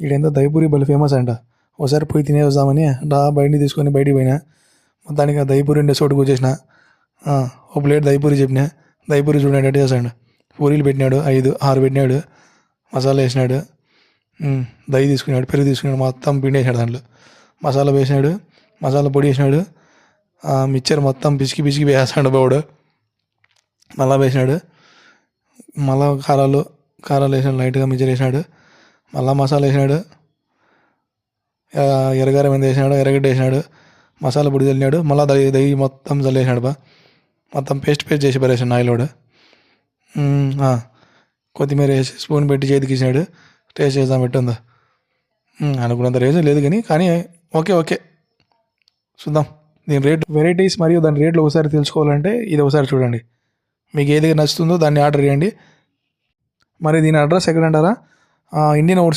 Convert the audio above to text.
ఈడేందో దహిపూరి భలే ఫేమస్ అంట. ఒకసారి పోయి తినే వద్దామని బయటిని తీసుకొని బయటికి పోయినా. మొత్తానికి ఆ దహిపూరి ఉండే చోటుకు వచ్చేసిన. ఒక ప్లేట్ దహిపూరి చెప్పిన. దహిపూరి చూడండి ఎట్ట చేశాడు. పూరీలు పెట్టినాడు 5, 6 పెట్టినాడు. మసాలా వేసినాడు. దహి తీసుకున్నాడు, పెరుగు తీసుకున్నాడు, మొత్తం పిండి వేసినాడు. దాంట్లో మసాలా వేసినాడు, మసాలా పొడి వేసినాడు. మిక్చర్ మొత్తం పిసికి పిసికి వేసాడు బావుడు. మళ్ళా వేసినాడు. మళ్ళా కారాలు వేసినాడు, లైట్గా మిక్చర్ వేసినాడు. మళ్ళా మసాలా వేసినాడు, ఎర్రగారం ఎంత వేసినాడు, ఎర్రగడ్డ వేసినాడు, మసాలా పొడి చల్లినాడు. మళ్ళీ దహి మొత్తం చల్లేసినాడు మొత్తం పేస్ట్ చేసి పరేసాడు ఆయిలోడు. కొత్తిమీర వేసి స్పూన్ పెట్టి చేతికి ఇచ్చినాడు. టేస్ట్ చేద్దాం పెట్టుందా అనుకున్నంత రేజ్ లేదు కానీ ఓకే చూద్దాం. దీని రేట్ వెరైటీస్ మరియు దాని రేట్లు ఒకసారి తెలుసుకోవాలంటే ఇది ఒకసారి చూడండి. మీకు ఏది నచ్చుతుందో దాన్ని ఆర్డర్ చేయండి. మరి దీని అడ్రస్ ఎక్కడంటారా, ఇండియన్